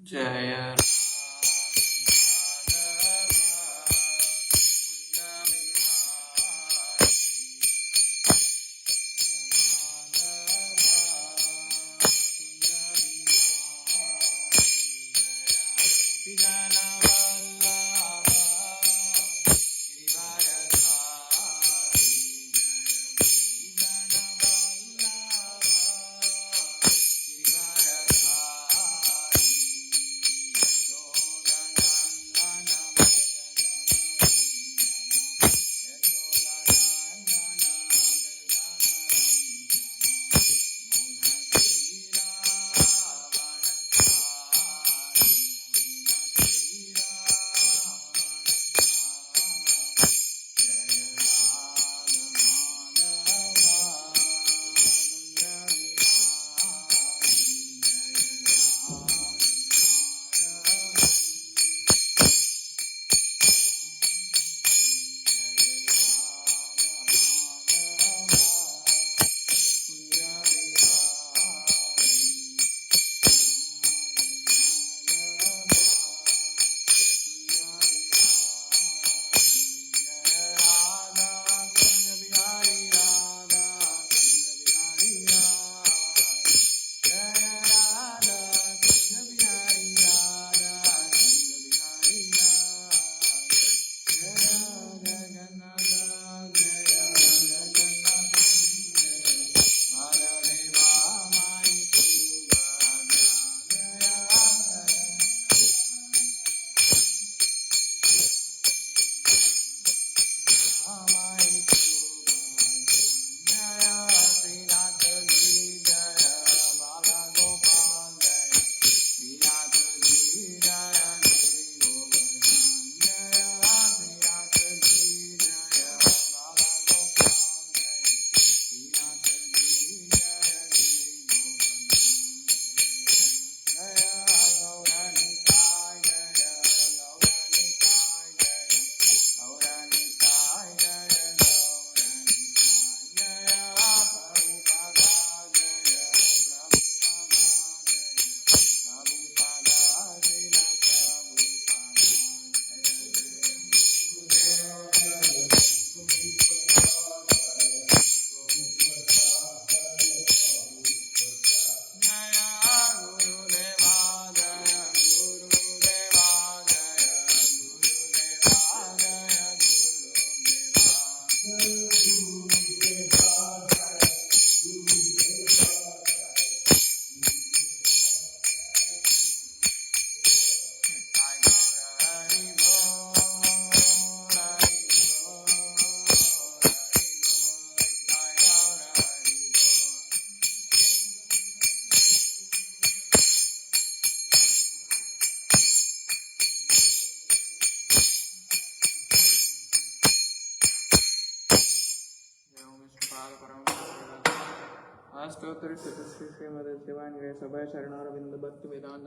Jaya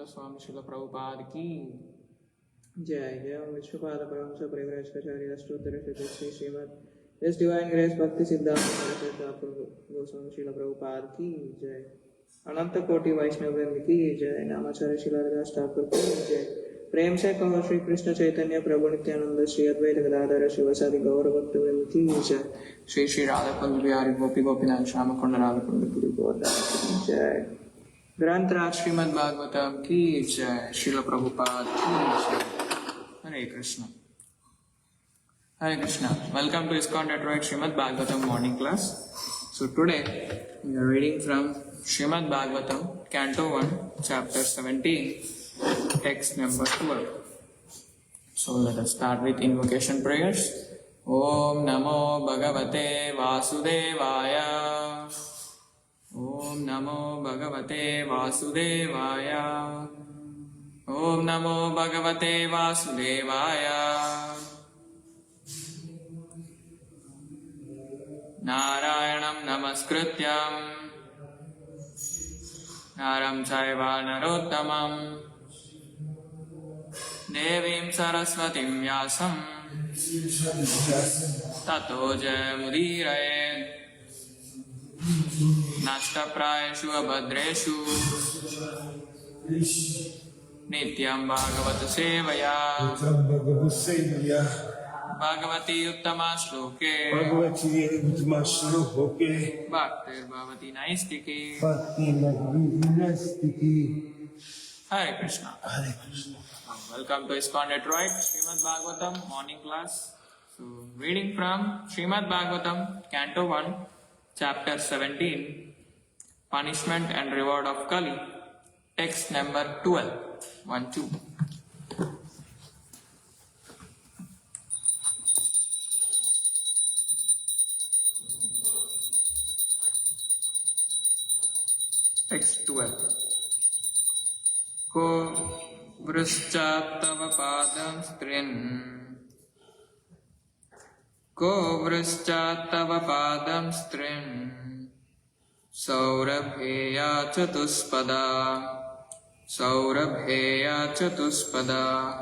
स्वामी श्रील प्रभुपाद की जय। जय ओम विश्वपाद Paramhans परिव्राजकाचार्य अष्टोत्तर Shri Shrimad His Divine Grace Bhakti Siddhanta Goswami Śrīla Prabhupāda की जय। अनंत कोटि वैष्णव वृंद की जय। नामाचार्य श्रीलादास ठाकुर की जय। प्रेम से कहो श्री कृष्ण चैतन्य प्रभु नित्यानंद श्री अद्वैत गदाधर शिवसादि गौर भक्त वृंद की जय। श्री श्री राधा कुंज बिहारी गोपी गोपीनाथ श्याम कुंड राधा कुंड पुरी गोवर्धन की जय। ग्रंथ राज श्रीमद्-भागवतम की जय। श्रील प्रभुपाद की जय। हरे Krishna Hare Krishna. Welcome to ISKCON Detroit Śrīmad-Bhāgavatam morning class. So today we are reading from Śrīmad-Bhāgavatam, Canto 1, Chapter 17, text number 12. So let us start with invocation prayers. Om Namo Bhagavate Vasudevaya. Om Namo Bhagavate Vasudevaya. Om Namo Bhagavate Vasudevaya. Narayanam Namaskrityam Naram Chaiva Narottamam Devim Saraswatim Vyasam Tato Jayamudiraye Nashtaprayeshu Abhadreshu Nityam Bhagavata Sevaya Bhagavati Uttama Shloke Bhaktir Bhavati Naistiki Hare Krishna. Welcome to ISKCON Detroit, Śrīmad-Bhāgavatam morning class. So, reading from Śrīmad-Bhāgavatam, Canto 1, Chapter 17, Punishment and Reward of Kali, text number 12, 1-2. Text 12. Ko vrishchatava padam strin Ko vrishchatava padam strin Saurabheya chatuspada Saurabheya chatuspada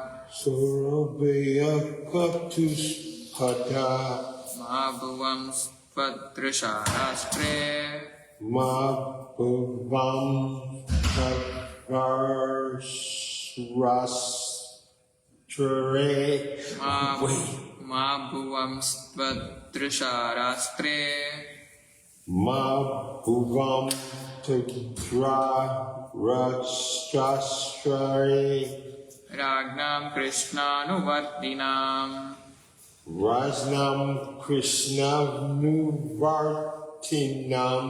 Mabhuvam svatrasharastre Mabhuvam Rastre Mabhuvam svatrasharastre Mabhuvam Rastre Ragnam Kṛṣṇānuvartinām Rajnam Kṛṣṇanuvartinam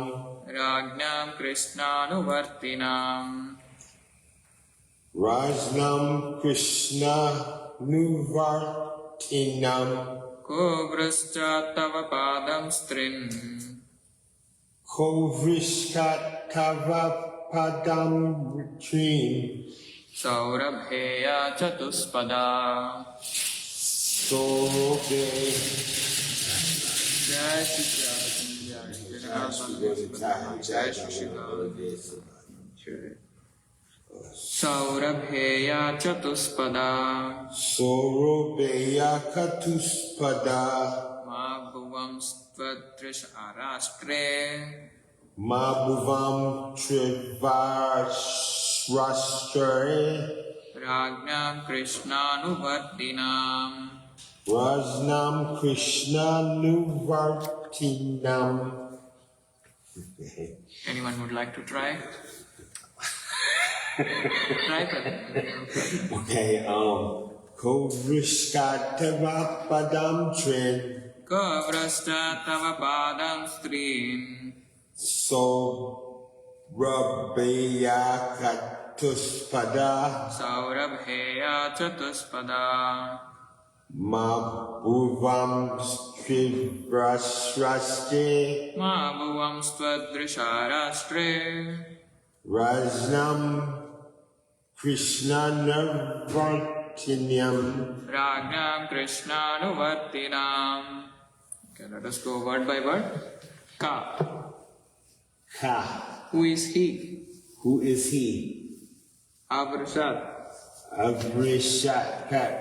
Ragnam Kṛṣṇānuvartinām Rajnam Kṛṣṇanuvartinam Ko vrishchatava padam strin Ko vrishchatava padam trin Saurabheya chatuspada Sobe Jai Shri Jai Shri Saurabheya chatuspada Saurabheya chatuspada Mabhuvam svatrasharastre Mabhuvam Trivasrastre Ragnam Kṛṣṇānuvartinām Rajnam Kṛṣṇanuvartinam. Anyone would like to try? Try, brother. Okay, Ko vrishchatava padam trin Ko vrishchatava padam strin So Rabbeya Katuspada Saurabheya chatuspada Mabhuvam Trivasrastre Mabhuvam svatrasharastre Rajnam Kṛṣṇanuvartinam Ragnam Kṛṣṇānuvartinām. Okay, let us go word by word. Ka. Ka. Who is he? Who is he? Avrishat. Avrishat. Cut.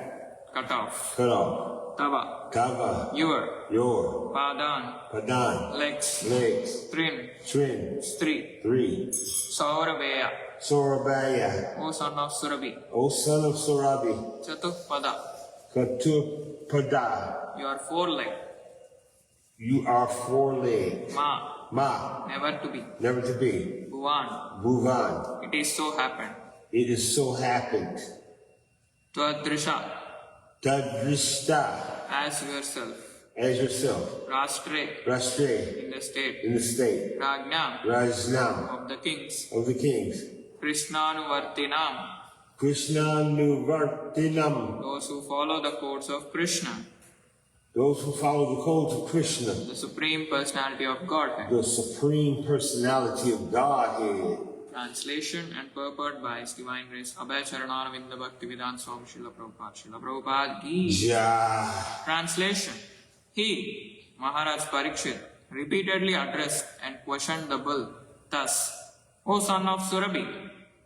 Cut off. Cut off. Tava. Tava. Your. Your. Padan. Padan. Legs. Legs. Trin. Trin. Stri. Three. Saurabheya. Sorabaya. O son of Surabhi. O son of Surabi. Chatupada. Katupada. You are four-legged. You are four-legged. Ma. Ma. Never to be. Never to be. Bhuvan. Bhuvan. It is so happened. It is so happened. Twadrisha. Tadrishta. As yourself. As yourself. Rashtre. Rashtre. In the state. In the state. Ragnam. Rajnam. Of the kings. Of the kings. Kṛṣṇānuvartinām. Kṛṣṇanuvartinam. Those who follow the codes of Kṛṣṇa. Those who follow the codes of Kṛṣṇa. The Supreme Personality of Godhead. The Supreme Personality of Godhead. Translation and purport by His Divine Grace Abhay Charanaravinda Bhaktivedanta Swami Śrīla Prabhupāda. Śrīla Prabhupāda-gītā. Ja. Translation. He, Mahārāja Parīkṣit, repeatedly addressed and questioned the bull thus: O son of Surabhi,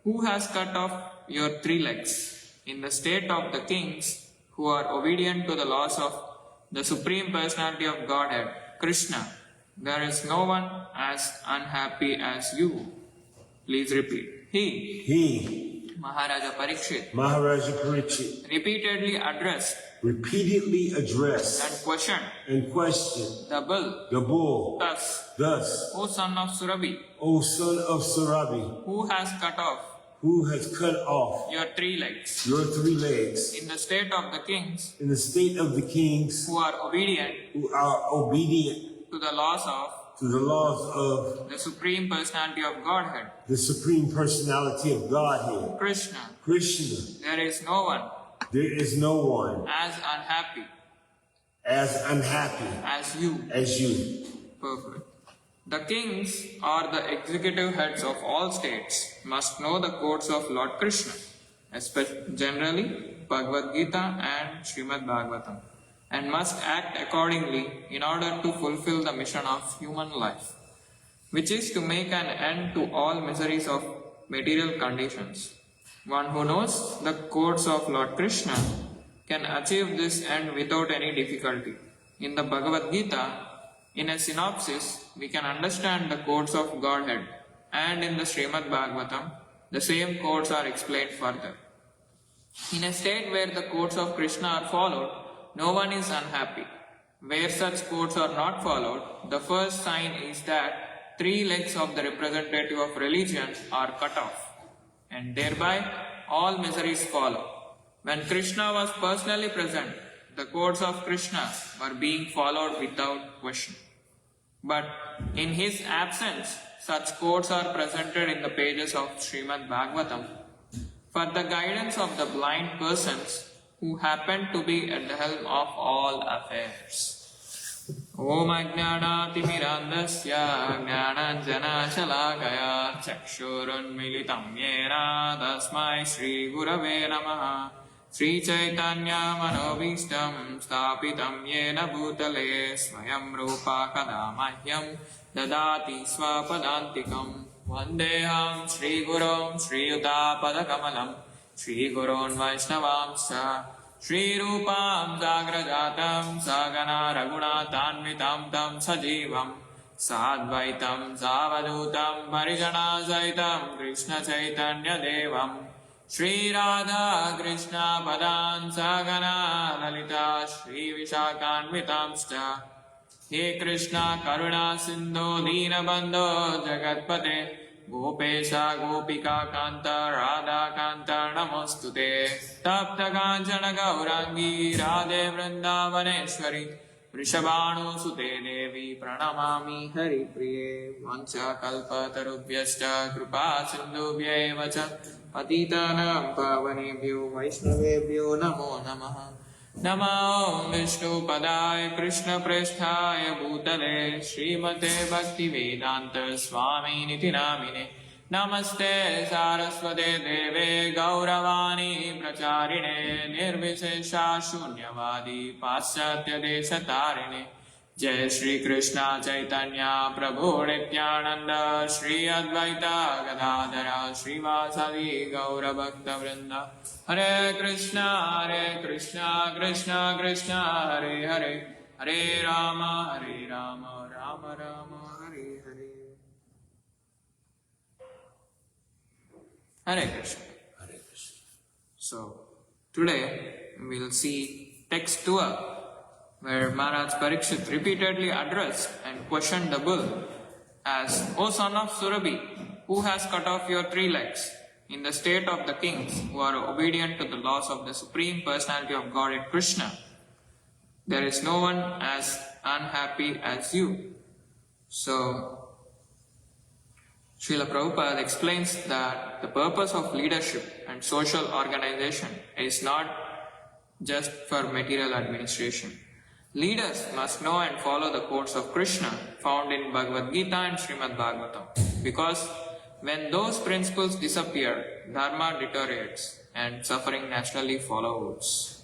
who has cut off your three legs? In the state of the kings who are obedient to the laws of the Supreme Personality of Godhead, Kṛṣṇa, there is no one as unhappy as you. Please repeat. He, Mahārāja Parīkṣit Mahārāja Parīkṣit repeatedly addressed and questioned the bull, thus, O son of Surabhi, O son of Surabhi, who has cut off your 3 legs your 3 legs in the state of the kings in the state of the kings who are obedient to the laws of the Supreme Personality of Godhead, the Supreme Personality of Godhead, Kṛṣṇa. There is no one as unhappy as you. Perfect. The kings or the executive heads of all states must know the codes of Lord Kṛṣṇa, especially generally Bhagavad-gītā and Śrīmad-Bhāgavatam, and must act accordingly in order to fulfill the mission of human life, which is to make an end to all miseries of material conditions. One who knows the codes of Lord Kṛṣṇa can achieve this end without any difficulty. In the Bhagavad-gītā, in a synopsis, we can understand the codes of Godhead, and in the Śrīmad-Bhāgavatam, the same codes are explained further. In a state where the codes of Kṛṣṇa are followed, no one is unhappy. Where such codes are not followed, the first sign is that 3 legs of the representative of religion are cut off, and thereby all miseries follow. When Kṛṣṇa was personally present, the codes of Kṛṣṇa were being followed without question. But in his absence, such codes are presented in the pages of Śrīmad-Bhāgavatam for the guidance of the blind persons who happen to be at the helm of all affairs. Om Ajnānātimirandasya Jnānanjana Shalakaya Chakshurunmilitam Yena Tasmai Shri Gurave Namaha Sri Chaitanya Manobhishtam Stapitam Yena Bhutale Swayam Rupa Kadamahyam Dadati Swapadantikam Vandeham Shri Gurum Shri Yuta Padakamalam Shri Gurun Vaishnavamsa Shri Rupam Zagrajatam Sagana Raghunathanvitam Tam Sajivam Sadvaitam Savadutam Parijana Saitam Krishna Chaitanya Devam Shri Radha Krishna Padan Sagana Lalita Shri Vishakanvitamsta He Krishna Karuna Sindhu Dina Bandho Jagatpate Gopesha Gopika Kanta Radha Kanta Namostute Tapta Kanchana Gaurangi Radhe Vrindavaneshwari Vrishabhanu Sute Devi Pranamami Hari Priye Vancha Kalpa Tarubhyascha Kripa Sindhubhya Vacha Patitanam Pavanebhyo Vaishnavebhyo Namo Namaha Namo Vishnu Padaya Krishna Preshthaya Bhutale Srimate Bhakti Vedanta Swami Niti Namine Namaste Saraswate Deve Gauravani Pracharine Nirvishesha Shunyavadi Paschatya Deshatarine Jai Shri Krishna Chaitanya Prabhu Nityananda Shri Advaita Gadadhara Srivasadi Gaura Bhakta Vrinda Hare Krishna Krishna Krishna Hare Hare Hare Rama Rama Rama Hare Hare Hare Krishna. So today we will see text 12 where Mahārāja Parīkṣit repeatedly addressed and questioned the bull as, O son of Surabhi, who has cut off your 3 legs in the state of the kings who are obedient to the laws of the Supreme Personality of Godhead Kṛṣṇa. There is no one as unhappy as you. So, Śrīla Prabhupāda explains that the purpose of leadership and social organization is not just for material administration. Leaders must know and follow the codes of Kṛṣṇa found in Bhagavad-gītā and Śrīmad-Bhāgavatam, because when those principles disappear, Dharma deteriorates and suffering naturally follows.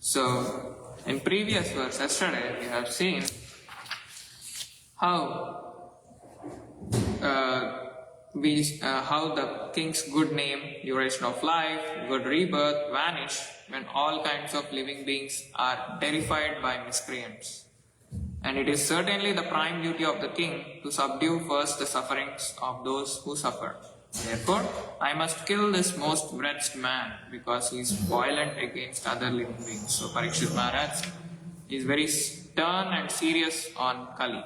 So, in previous verse yesterday, we have seen how the king's good name, duration of life, good rebirth vanish when all kinds of living beings are terrified by miscreants. And it is certainly the prime duty of the king to subdue first the sufferings of those who suffer, Therefore, I must kill this most wretched man because he is violent against other living beings. So Parīkṣit Maharaj is very stern and serious on Kali.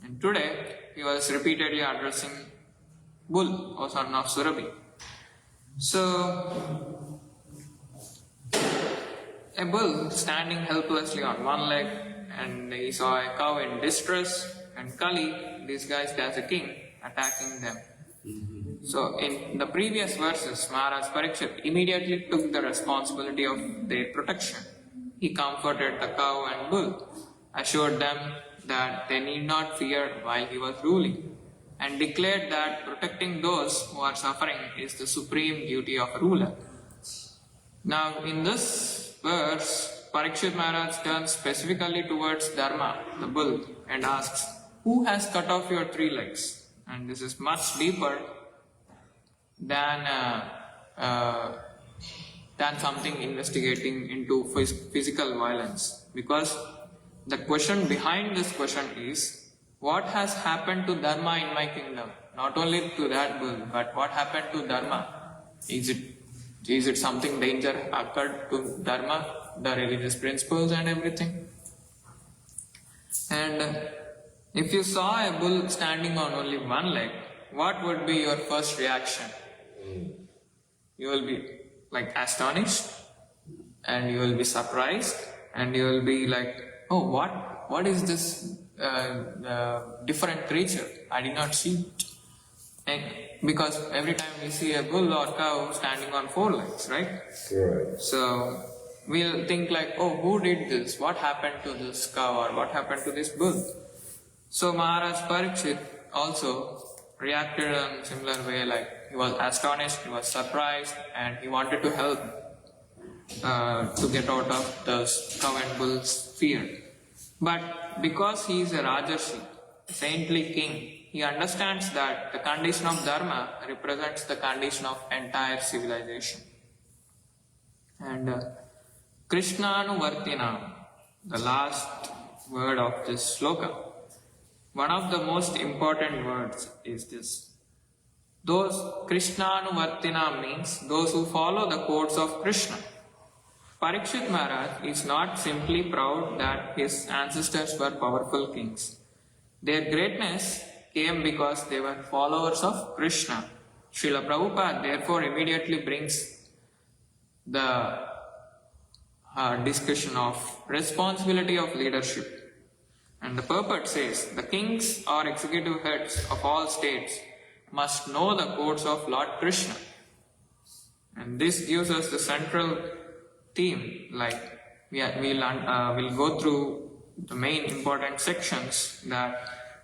And today, he was repeatedly addressing Bull, O son of Surabhi. So, a bull standing helplessly on one leg, and he saw a cow in distress, and Kali, disguised as a king, attacking them. So, in the previous verses, Mahārāja Parīkṣit immediately took the responsibility of their protection. He comforted the cow and bull, assured them that they need not fear while he was ruling, and declared that protecting those who are suffering is the supreme duty of a ruler. Now, in this verse, Parīkṣit Maharaj turns specifically towards Dharma, the bull, and asks, "Who has cut off your 3 legs?" And this is much deeper than something investigating into physical violence. Because the question behind this question is, what has happened to Dharma in my kingdom? Not only to that bull, but what happened to Dharma? Is it something danger occurred to Dharma, the religious principles and everything? And if you saw a bull standing on only one leg, what would be your first reaction? You will be like astonished, and you will be surprised, and you will be like, "Oh, what is this different creature? I did not see it." And because every time we see a bull or cow standing on 4 legs, right? Right. So we'll think like, "Oh, who did this? What happened to this cow, or what happened to this bull?" So Mahārāja Parīkṣit also reacted in a similar way, like he was astonished, he was surprised, and he wanted to help to get out of the cow and bull's fear. But because he is a Rajarshi, a saintly king, he understands that the condition of Dharma represents the condition of entire civilization. And Kṛṣṇānuvartinām, the last word of this sloka, one of the most important words is this. Those Kṛṣṇānuvartinām means those who follow the codes of Kṛṣṇa. Parīkṣit Maharaj is not simply proud that his ancestors were powerful kings. Their greatness came because they were followers of Kṛṣṇa. Śrīla Prabhupāda therefore immediately brings the discussion of responsibility of leadership. And the purport says, the kings or executive heads of all states must know the codes of Lord Kṛṣṇa. And this gives us the central theme, like we'll go through the main important sections, that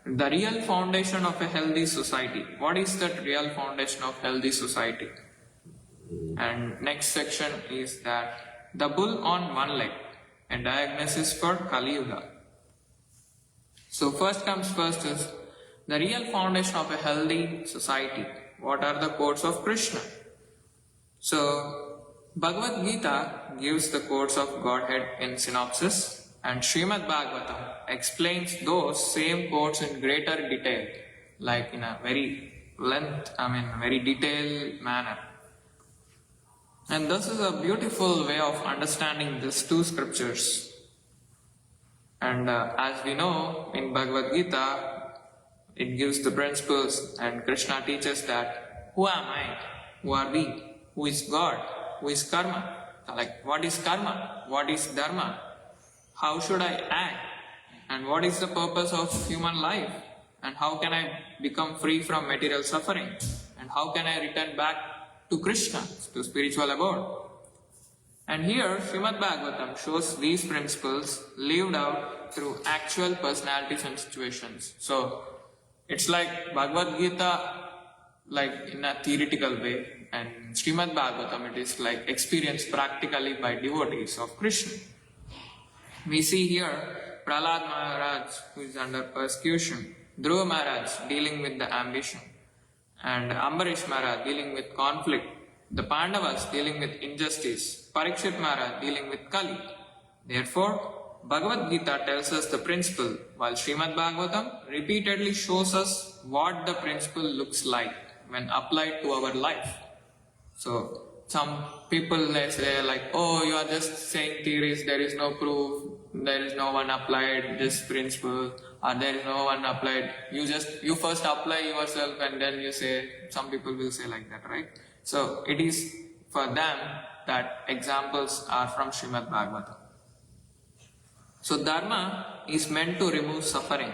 the real foundation of a healthy society. What is that real foundation of healthy society? And next section is that the bull on one leg, a diagnosis for Kali Yuga. So first comes first is the real foundation of a healthy society. What are the codes of Kṛṣṇa? So Bhagavad-gītā gives the codes of Godhead in synopsis, and Śrīmad-Bhāgavatam explains those same codes in greater detail, like in a very very detailed manner. And this is a beautiful way of understanding these 2 scriptures. And as we know, in Bhagavad-gītā, it gives the principles, and Kṛṣṇa teaches that, who am I? Who are we? Who is God? Who is karma? Like, what is karma? What is dharma? How should I act? And what is the purpose of human life? And how can I become free from material suffering? And how can I return back to Kṛṣṇa, to spiritual abode? And here, Śrīmad-Bhāgavatam shows these principles lived out through actual personalities and situations. So, it's like Bhagavad-gītā, like in a theoretical way, and Śrīmad-Bhāgavatam, it is like experienced practically by devotees of Kṛṣṇa. We see here Prahlāda Maharaj, who is under persecution, Dhruva Maharaj dealing with the ambition, and Ambarish Maharaj dealing with conflict, the Pandavas dealing with injustice, Parīkṣit Maharaj dealing with Kali. Therefore, Bhagavad-gītā tells us the principle, while Śrīmad-Bhāgavatam repeatedly shows us what the principle looks like. when applied to our life. So some people they say like, oh, you are just saying theories, there is no proof, there is no one applied this principle, or there is no one applied. You first apply yourself and then you say. Some people will say like that, right? So it is for them that examples are from Śrīmad-Bhāgavatam. So Dharma is meant to remove suffering.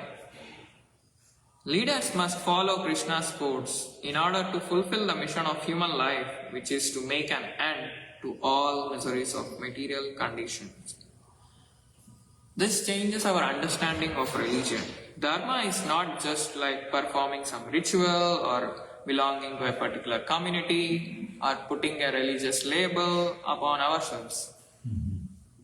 Leaders must follow Krishna's codes in order to fulfill the mission of human life, which is to make an end to all miseries of material conditions. This changes our understanding of religion. Dharma is not just like performing some ritual or belonging to a particular community or putting a religious label upon ourselves.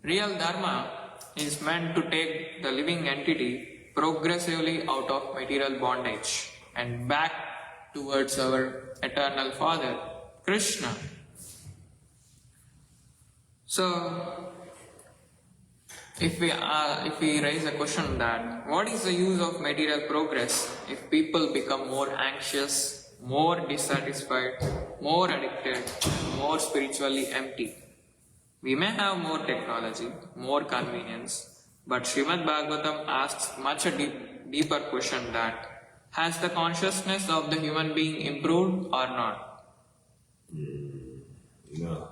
Real Dharma is meant to take the living entity progressively out of material bondage and back towards our eternal Father, Kṛṣṇa. So, if we raise a question that what is the use of material progress if people become more anxious, more dissatisfied, more addicted, more spiritually empty? We may have more technology, more convenience, but Śrīmad-Bhāgavatam asks much a deeper question that has the consciousness of the human being improved or not? No.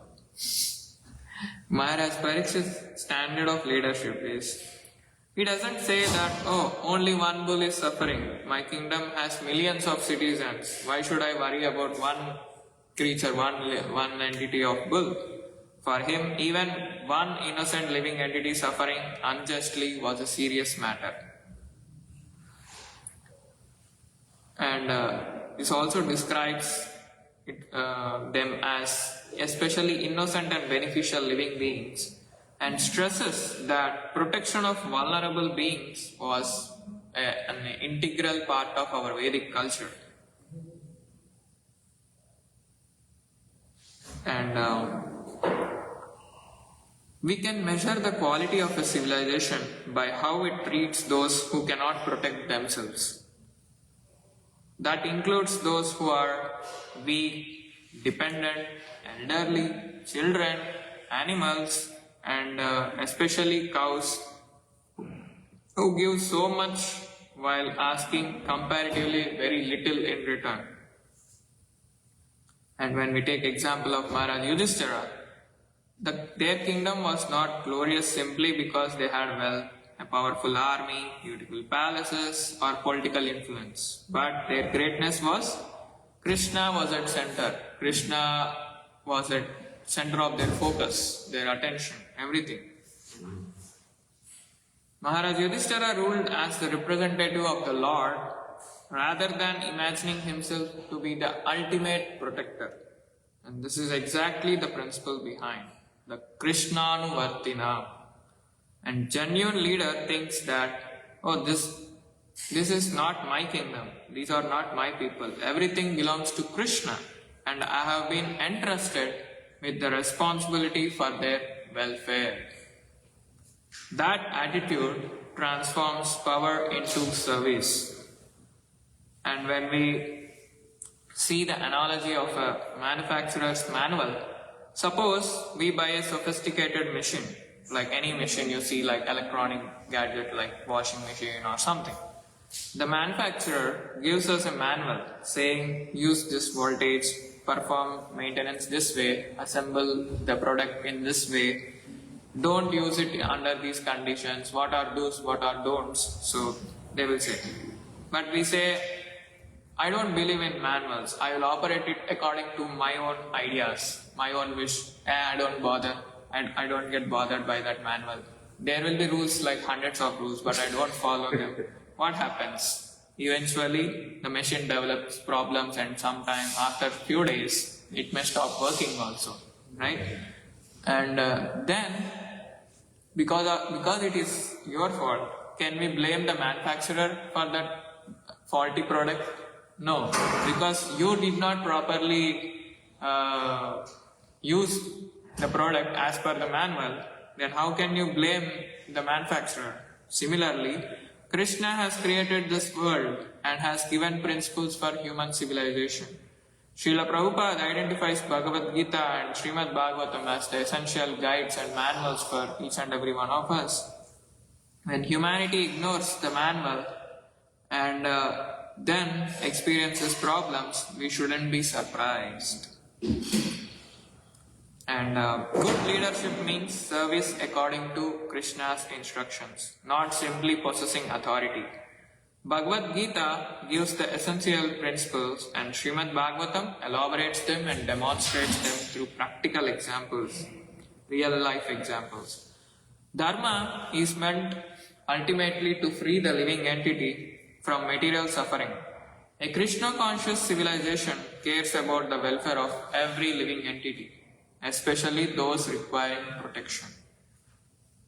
Mahārāja Parīkṣit's standard of leadership is, he doesn't say that, oh, only one bull is suffering, my kingdom has millions of citizens, why should I worry about one creature, one entity of bull? For him, even one innocent living entity suffering unjustly was a serious matter. And this also describes them as especially innocent and beneficial living beings, and stresses that protection of vulnerable beings was an integral part of our Vedic culture. And we can measure the quality of a civilization by how it treats those who cannot protect themselves. That includes those who are weak, dependent, elderly, children, animals, and especially cows who give so much while asking comparatively very little in return. And when we take example of Mahārāja Yudhishthira, their kingdom was not glorious simply because they had wealth, a powerful army, beautiful palaces, or political influence. But their greatness was, Kṛṣṇa was at center. Kṛṣṇa was at center of their focus, their attention, everything. Mahārāja Yudhishthira ruled as the representative of the Lord rather than imagining himself to be the ultimate protector. And this is exactly the principle behind the Kṛṣṇānuvartina. And genuine leader thinks that, oh, this is not my kingdom, these are not my people, everything belongs to Kṛṣṇa, and I have been entrusted with the responsibility for their welfare. That attitude transforms power into service. And when we see the analogy of a manufacturer's manual, suppose we buy a sophisticated machine, like any machine you see, like electronic gadget like washing machine or something. The manufacturer gives us a manual saying use this voltage, perform maintenance this way, assemble the product in this way, don't use it under these conditions, what are do's, what are don'ts, so they will say. But we say, I don't believe in manuals, I will operate it according to my own ideas, my own wish, I don't bother. I don't get bothered by that manual. There will be rules, like hundreds of rules, but I don't follow them. What happens? Eventually, the machine develops problems, and sometime after few days, it may stop working also, right? And then, because it is your fault, can we blame the manufacturer for that faulty product? No, because you did not properly use the product as per the manual, then how can you blame the manufacturer? Similarly, Kṛṣṇa has created this world and has given principles for human civilization. Śrīla Prabhupāda identifies Bhagavad-gītā and Śrīmad-Bhāgavatam as the essential guides and manuals for each and every one of us. When humanity ignores the manual and then experiences problems, we shouldn't be surprised. And good leadership means service according to Krishna's instructions, not simply possessing authority. Bhagavad-gītā gives the essential principles and Śrīmad-Bhāgavatam elaborates them and demonstrates them through practical examples, real life examples. Dharma is meant ultimately to free the living entity from material suffering. A Krishna-conscious civilization cares about the welfare of every living entity, especially those requiring protection.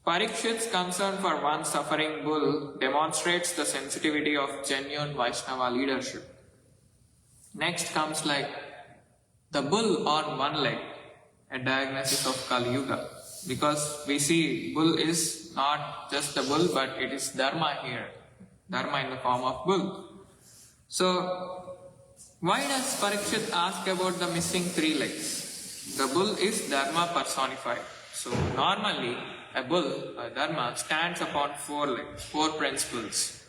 Parīkṣit's concern for one suffering bull demonstrates the sensitivity of genuine Vaishnava leadership. Next comes like the bull on one leg, a diagnosis of Kali Yuga. Because we see bull is not just the bull, but it is Dharma here. Dharma in the form of bull. So, why does Parīkṣit ask about the missing 3 legs? The bull is Dharma personified. So, normally, a bull, a Dharma, stands upon 4 legs, 4 principles.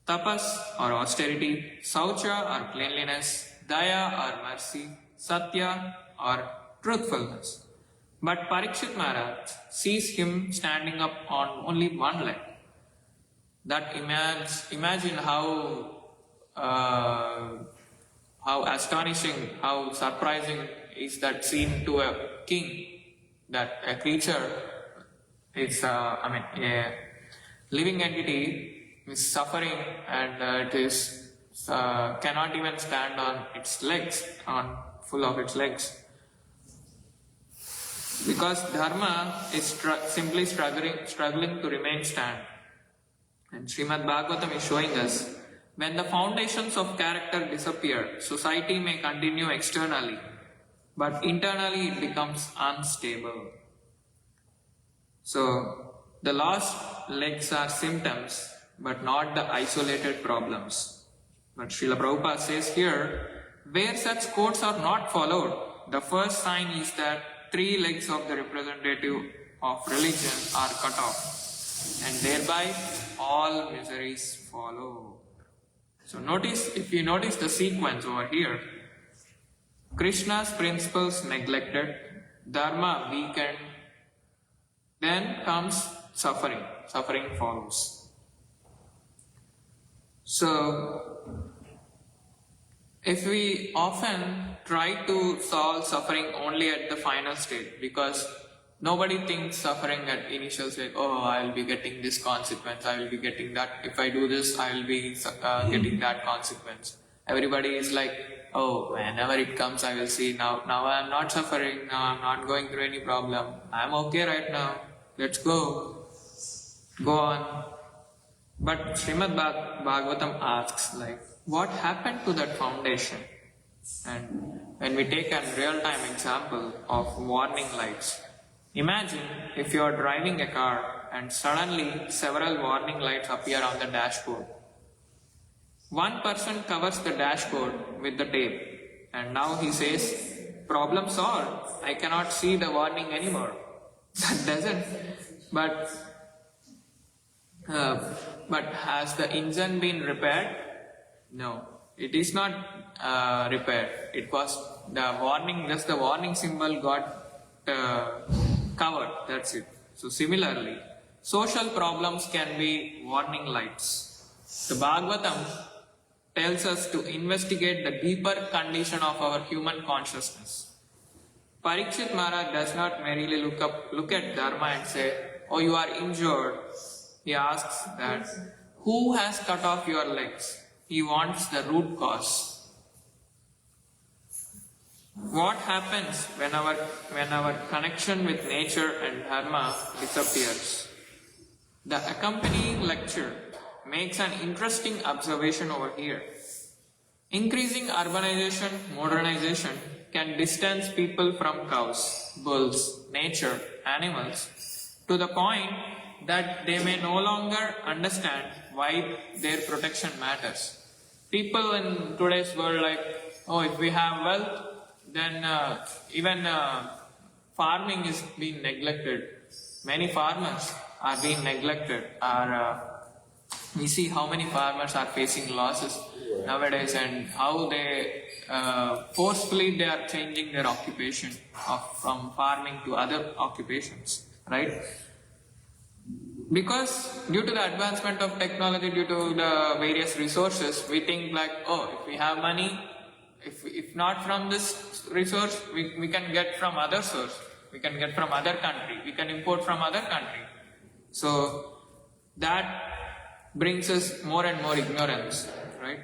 Tapas or austerity, Saucha or cleanliness, Daya or mercy, Satya or truthfulness. But Parīkṣit Maharaj sees him standing up on only 1 leg. That imagine how astonishing, how surprising is that scene to a king, that a creature is, a living entity is suffering and it is cannot even stand on its legs, on full of its legs. Because Dharma is simply struggling to remain stand. And Śrīmad-Bhāgavatam is showing us, when the foundations of character disappear, society may continue externally, but internally it becomes unstable. So, the lost legs are symptoms, but not the isolated problems. But Śrīla Prabhupāda says here, where such codes are not followed, the first sign is that 3 legs of the representative of religion are cut off, and thereby all miseries follow. So if you notice the sequence over here, Krishna's principles neglected, Dharma weakened, then comes suffering. Suffering follows. So, if we often try to solve suffering only at the final state, because nobody thinks suffering at initial stage, oh, I will be getting this consequence, I will be getting that, if I do this, I will be getting that consequence. Everybody is like, oh, whenever it comes, I will see, now I am not suffering, now I am not going through any problem, I am okay right now, let's go on. But Śrīmad-Bhāgavatam asks, like, what happened to that foundation? And when we take a real-time example of warning lights, imagine if you are driving a car and suddenly several warning lights appear on the dashboard. One person covers the dashboard with the tape and now he says, problem solved, I cannot see the warning anymore. That doesn't. But has the engine been repaired? No, it is not repaired. It was the warning, just the warning symbol got covered, that's it. So similarly, social problems can be warning lights. The Bhagavatam tells us to investigate the deeper condition of our human consciousness. Parīkṣit Maharaj does not merely look at Dharma and say, oh, you are injured. He asks that, who has cut off your legs? He wants the root cause. What happens when our connection with nature and Dharma disappears? The accompanying lecture makes an interesting observation over here. Increasing urbanization, modernization can distance people from cows, bulls, nature, animals, to the point that they may no longer understand why their protection matters. People in today's world, like, oh, if we have wealth, then even farming is being neglected. Many farmers are being neglected. We see how many farmers are facing losses nowadays, and how they forcefully they are changing their occupation from farming to other occupations, right? Because due to the advancement of technology, due to the various resources, we think like, oh, if we have money, if not from this resource, we can get from other source, we can get from other country, we can import from other country. So that brings us more and more ignorance, right?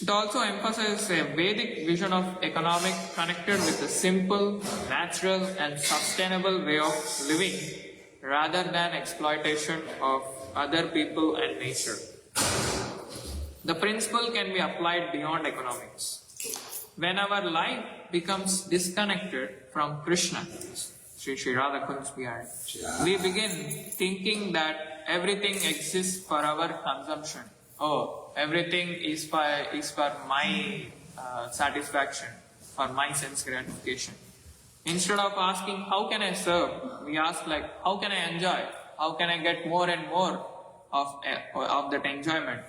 It also emphasizes a Vedic vision of economic connected with a simple, natural and sustainable way of living rather than exploitation of other people and nature. The principle can be applied beyond economics. When our life becomes disconnected from Kṛṣṇa, Shri Radha Kun's behind, we begin thinking that everything exists for our consumption. Oh, everything is for my satisfaction, for my sense gratification. Instead of asking, how can I serve? We ask like, how can I enjoy? How can I get more and more of that enjoyment?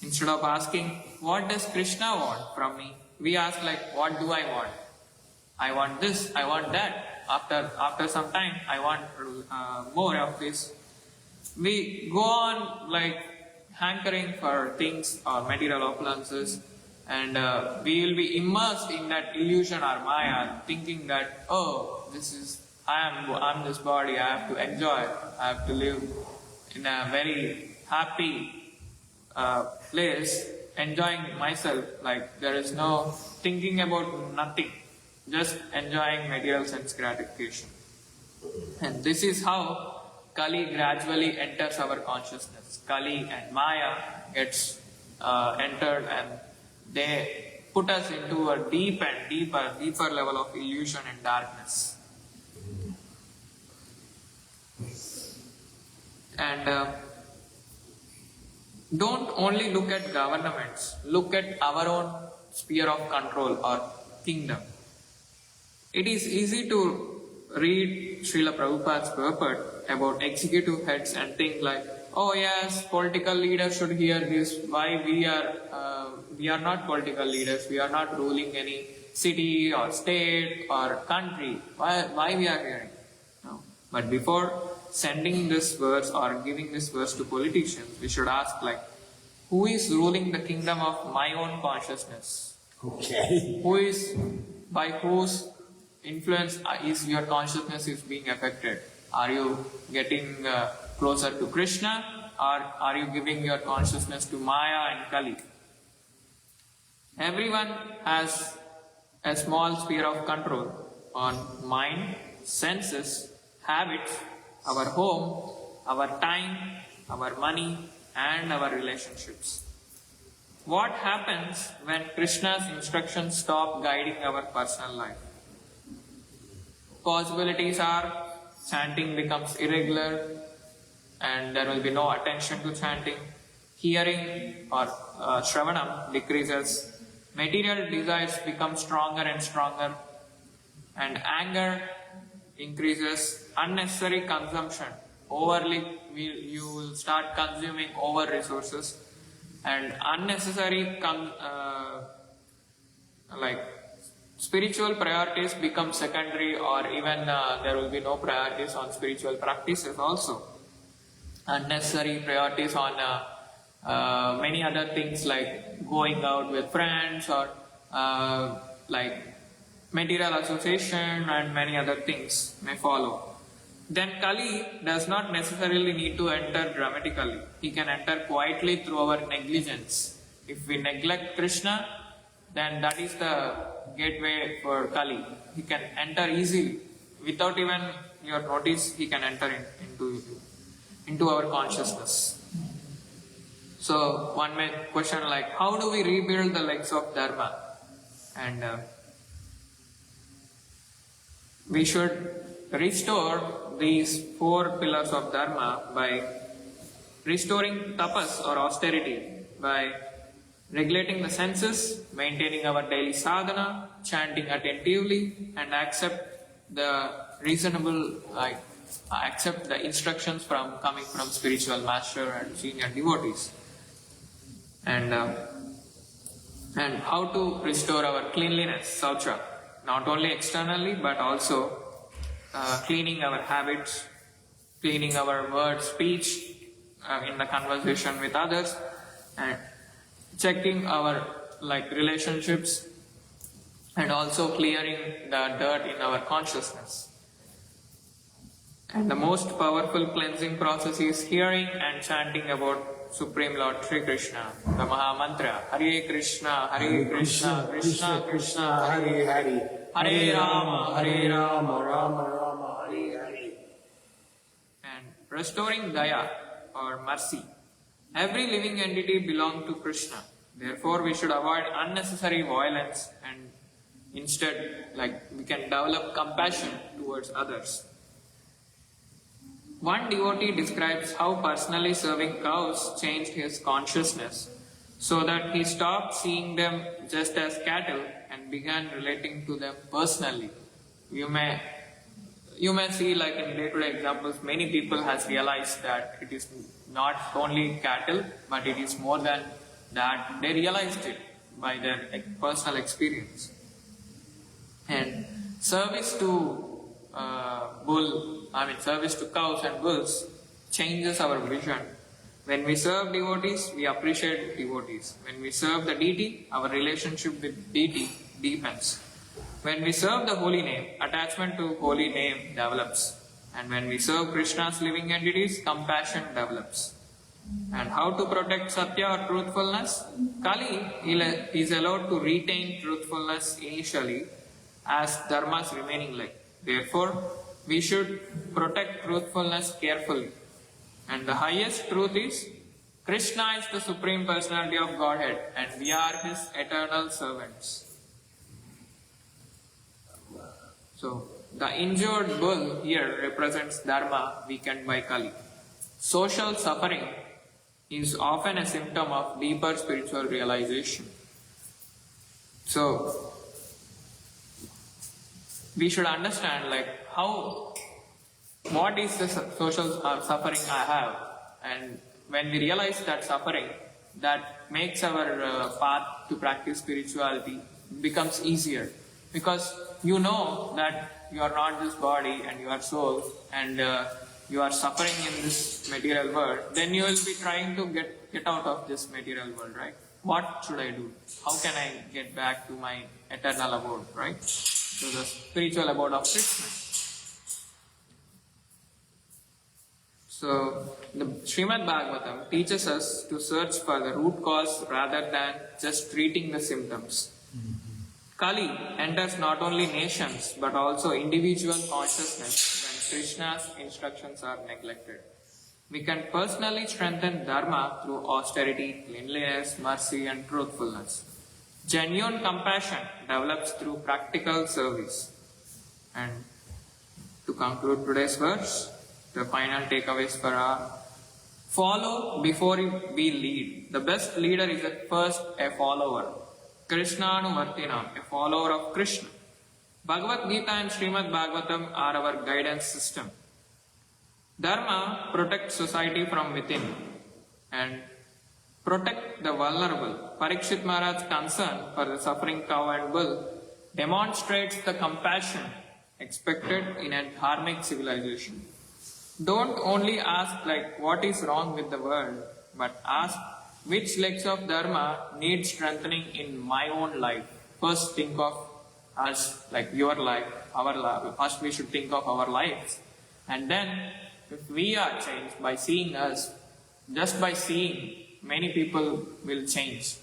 Instead of asking, what does Kṛṣṇa want from me? We ask like, what do I want? I want this, I want that. After some time, I want more of this. We go on like hankering for things or material opulences, and we will be immersed in that illusion or Maya, thinking that, oh, I'm this body, I have to enjoy, I have to live in a very happy place, enjoying myself, like there is no thinking about nothing, just enjoying material sense gratification. And this is how Kali gradually enters our consciousness. Kali and Maya gets entered, and they put us into a deep and deeper level of illusion and darkness. And don't only look at governments, look at our own sphere of control or kingdom. It is easy to read Śrīla Prabhupāda's purport about executive heads and think like, oh yes, political leaders should hear this. Why we are not political leaders, we are not ruling any city or state or country. Why we are hearing? No. But before sending this verse or giving this verse to politicians, we should ask like, who is ruling the kingdom of my own consciousness? Okay. By whose influence is your consciousness is being affected? Are you getting closer to Kṛṣṇa, or are you giving your consciousness to Maya and Kali? Everyone has a small sphere of control on mind, senses, habits, our home, our time, our money and our relationships. What happens when Kṛṣṇa's instructions stop guiding our personal life? Possibilities are chanting becomes irregular and there will be no attention to chanting. Hearing or Shravanam decreases. Material desires become stronger and stronger. And anger increases. Unnecessary consumption. You will start consuming over resources. And unnecessary spiritual priorities become secondary, or even there will be no priorities on spiritual practices also. Unnecessary priorities on many other things like going out with friends or like material association and many other things may follow. Then Kali does not necessarily need to enter dramatically. He can enter quietly through our negligence. If we neglect Kṛṣṇa, then that is the gateway for Kali. He can enter easily. Without even your notice, he can enter into our consciousness. So one may question like, how do we rebuild the legs of Dharma? And we should restore these 4 pillars of Dharma by restoring tapas or austerity, by regulating the senses, maintaining our daily sadhana, chanting attentively, and accept the accept the instructions coming from spiritual master and senior devotees. And how to restore our cleanliness, saucha, not only externally but also cleaning our habits, cleaning our words, speech in the conversation with others, and checking our relationships, and also clearing the dirt in our consciousness. And the most powerful cleansing process is hearing and chanting about Supreme Lord Sri Kṛṣṇa, the Maha Mantra, Hare Krishna, Krishna Krishna, Hare Hare, Hare Rama, Rama Rama, Hare Hare. And restoring Daya or mercy. Every living entity belongs to Kṛṣṇa. Therefore, we should avoid unnecessary violence, and instead, we can develop compassion towards others. One devotee describes how personally serving cows changed his consciousness, so that he stopped seeing them just as cattle and began relating to them personally. You may see, in day-to-day examples, many people has realized that it is not only cattle, but it is more than that. They realized it by their personal experience. And service to service to cows and bulls changes our vision. When we serve devotees, we appreciate devotees. When we serve the deity, our relationship with deity deepens. When we serve the holy name, attachment to holy name develops. And when we serve Krishna's living entities, compassion develops. And how to protect Satya or truthfulness? Kali is allowed to retain truthfulness initially as Dharma's remaining leg. Therefore, we should protect truthfulness carefully. And the highest truth is, Krishna is the Supreme Personality of Godhead and we are His eternal servants. So, the injured bull here represents Dharma weakened by Kali. Social suffering is often a symptom of deeper spiritual realization. So, we should understand what is the social suffering I have, and when we realize that suffering, that makes our path to practice spirituality becomes easier, because you know that you are not this body and you are soul, and you are suffering in this material world. Then you will be trying to get out of this material world, right? What should I do? How can I get back to my eternal abode, right? To the spiritual abode of Kṛṣṇa. So, the Śrīmad-Bhāgavatam teaches us to search for the root cause rather than just treating the symptoms. Kali enters not only nations but also individual consciousness when Krishna's instructions are neglected. We can personally strengthen Dharma through austerity, cleanliness, mercy and truthfulness. Genuine compassion develops through practical service. And to conclude today's verse, the final takeaways for our follow before we lead. The best leader is at first a follower. Krishnānuvartinam, a follower of Kṛṣṇa. Bhagavad-gītā and Śrīmad-Bhāgavatam are our guidance system. Dharma protects society from within and protect the vulnerable. Parīkṣit Maharaj's concern for the suffering cow and bull demonstrates the compassion expected in a dharmic civilization. Don't only ask what is wrong with the world, but ask which legs of Dharma need strengthening in my own life. First think of us, your life, our life. First we should think of our lives. And then if we are changed by seeing us, just by seeing, many people will change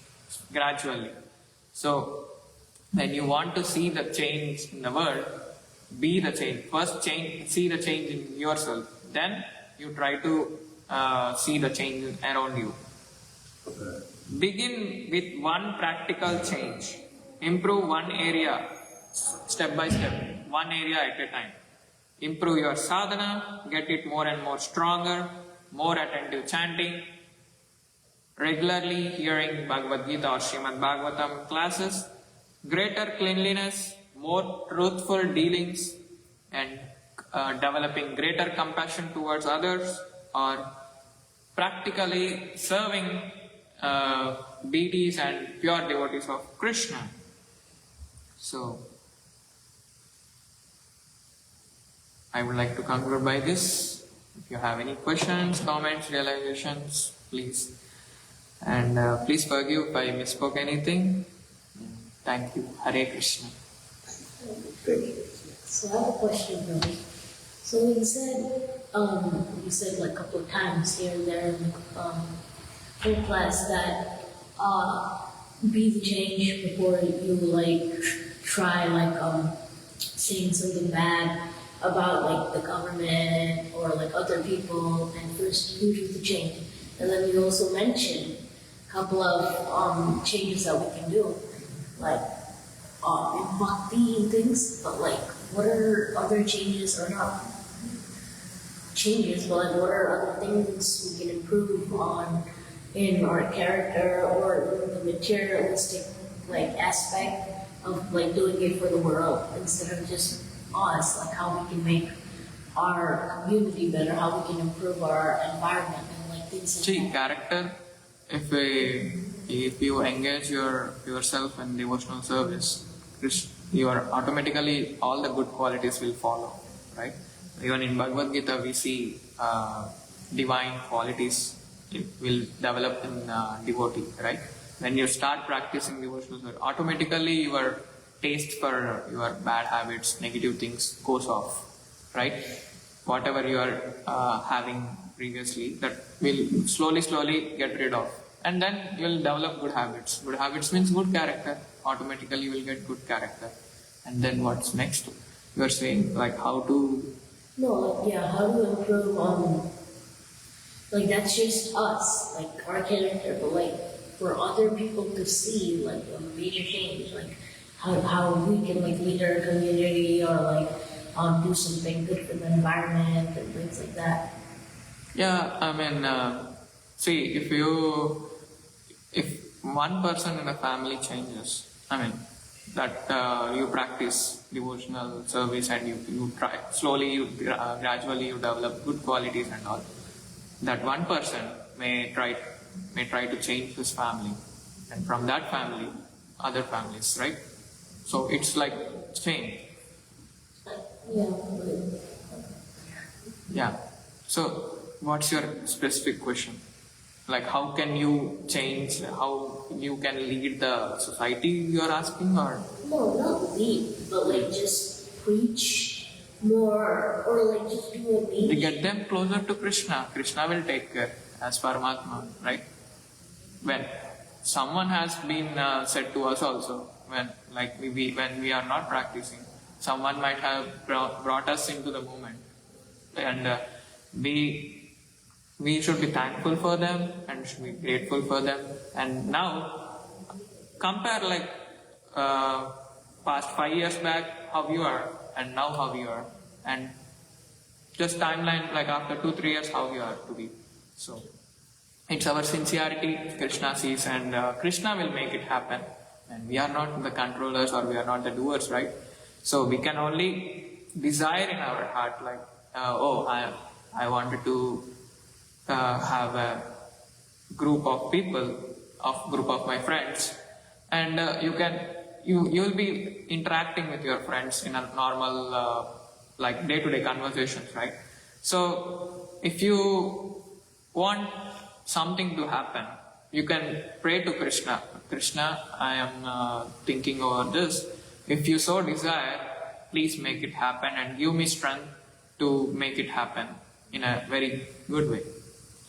gradually. So when you want to see the change in the world, be the change. First see the change in yourself. Then you try to see the change around you. Begin with one practical change. Improve one area step by step, one area at a time. Improve your sadhana, get it more and more stronger, more attentive chanting, regularly hearing Bhagavad-gītā or Śrīmad-Bhāgavatam classes, greater cleanliness, more truthful dealings, and developing greater compassion towards others, or practically serving deities and pure devotees of Kṛṣṇa. So, I would like to conclude by this. If you have any questions, comments, realizations, please. And please forgive if I misspoke anything. Thank you. Hare Kṛṣṇa. So I have a question for you. So you said like a couple of times here and there in the class that be the change before you like try saying something bad about like the government or like other people, and first you do the change. And then you also mentioned a couple of changes that we can do, like in bhakti and things, but like what are other changes, or not changes, but like what are other things we can improve on in our character or the materialistic like aspect of like doing it for the world instead of just us, like how we can make our community better, how we can improve our environment and like things like See, character, if you engage yourself in devotional service, you are automatically, all the good qualities will follow, right? Even in Bhagavad-gītā we see divine qualities will develop in devotee, right? When you start practicing devotional service, automatically your taste for your bad habits, negative things goes off, right? Whatever you are having previously, that will slowly get rid of. And then you will develop good habits. Good habits means good character. Automatically you will get good character. And then what's next? You are saying like how to... No, like, yeah, how to improve like that's just us, like our character, but like for other people to see like a major change, like how we can like lead our community or like do something good for the environment and things like that. Yeah, I mean, see, if one person in a family changes, I mean, that you practice devotional service and you try, slowly, gradually you develop good qualities and all, that one person may try to change his family, and from that family, other families, right? So it's like change. Yeah. Yeah. So what's your specific question? Like how can you change, how you can lead the society you are asking, or? No, not lead, but like just preach more, or like just do a meeting. To get them closer to Kṛṣṇa. Kṛṣṇa will take care as Paramatma, right? When someone has been said to us also, when we are not practicing, someone might have brought us into the movement, and we should be thankful for them and should be grateful for them. And now compare like past 5 years back how you are and now how you are, and just timeline like after 2-3 years how you are to be. So it's our sincerity Kṛṣṇa sees, and Kṛṣṇa will make it happen, and we are not the controllers or we are not the doers, right? So we can only desire in our heart like I wanted to have a group of people, group of my friends, and you'll be interacting with your friends in a normal like day-to-day conversations, right? So if you want something to happen, you can pray to Kṛṣṇa. Kṛṣṇa, I am thinking over this. If you so desire, please make it happen and give me strength to make it happen in a very good way.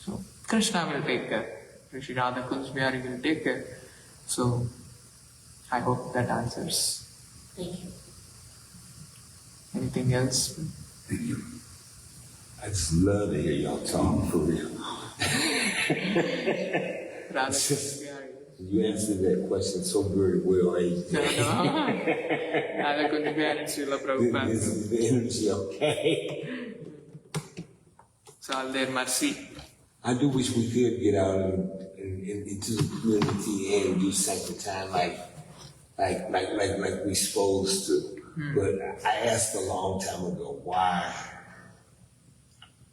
So Kṛṣṇa will take care. Rishi Radha Kunj Bihari will take care. So I hope that answers. Thank you. Anything else? Thank you. I just love to hear y'all talk for real. Radha Kunj Bihari. You answered that question so very well. No. Radha Kunj Bihari, Śrīla Prabhupāda. This is the energy, okay? It's all their mercy. I do wish we could get out and into the community and do sanctity like we supposed to. But I asked a long time ago why,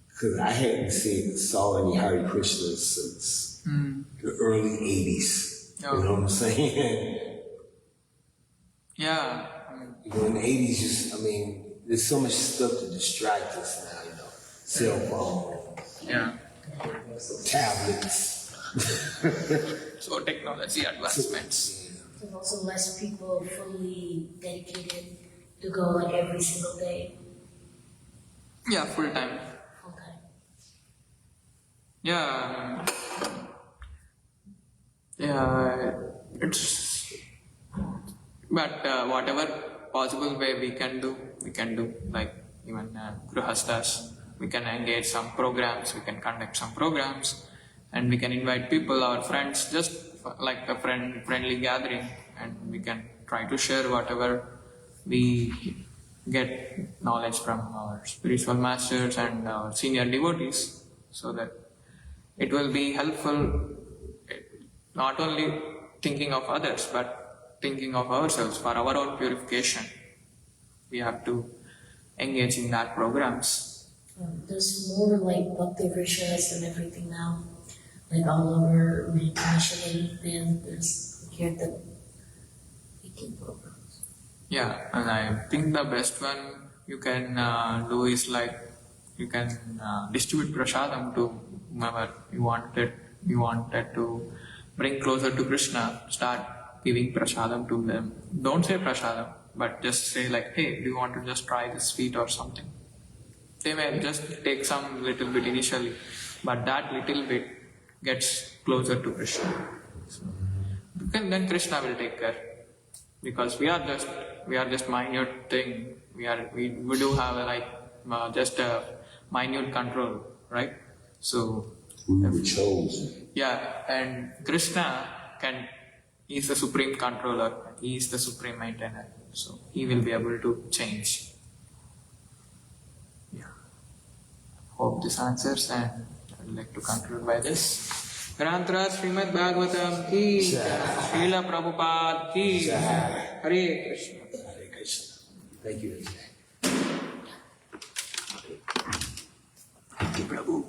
because I hadn't saw any Hare Krishnas since the early '80s. Oh. You know what I'm saying? Yeah. You know, in the '80s, there's so much stuff to distract us now. You know, cell phone, Yeah. tablets. So technology advancements. There's also less people fully dedicated to go like every single day, Yeah, full time. full time. Yeah. Yeah. It's. But whatever possible way we can do. Like even Grihastas, we can engage some programs. We can conduct some programs, and we can invite people, our friends, just like a friendly gathering, and we can try to share whatever we get knowledge from our spiritual masters and our senior devotees, so that it will be helpful, not only thinking of others but thinking of ourselves for our own purification. We have to engage in that programs. There's more like Bhakti Vrishas and everything now, like all over Michigan. There's here the 18 programs. Yeah, and I think the best one you can do is like you can distribute prasadam to whomever you wanted to bring closer to Kṛṣṇa. Start giving prasadam to them. Don't say prasadam, but just say like, hey, do you want to just try this sweet or something? They may just take some little bit initially, but that little bit gets closer to Kṛṣṇa. So, then Kṛṣṇa will take care, because we are just minute thing. We do have just a minute control, right? So We were chosen. yeah, and Kṛṣṇa he is the supreme controller. He is the supreme maintainer. So he will be able to change. Yeah. Hope this answers, and I would like to conclude by this. Grantra Śrīmad-Bhāgavatam ki Śrīla Prabhupāda ki Hare Krishna. Hare Krishna. Thank you. Thank you, Prabhu.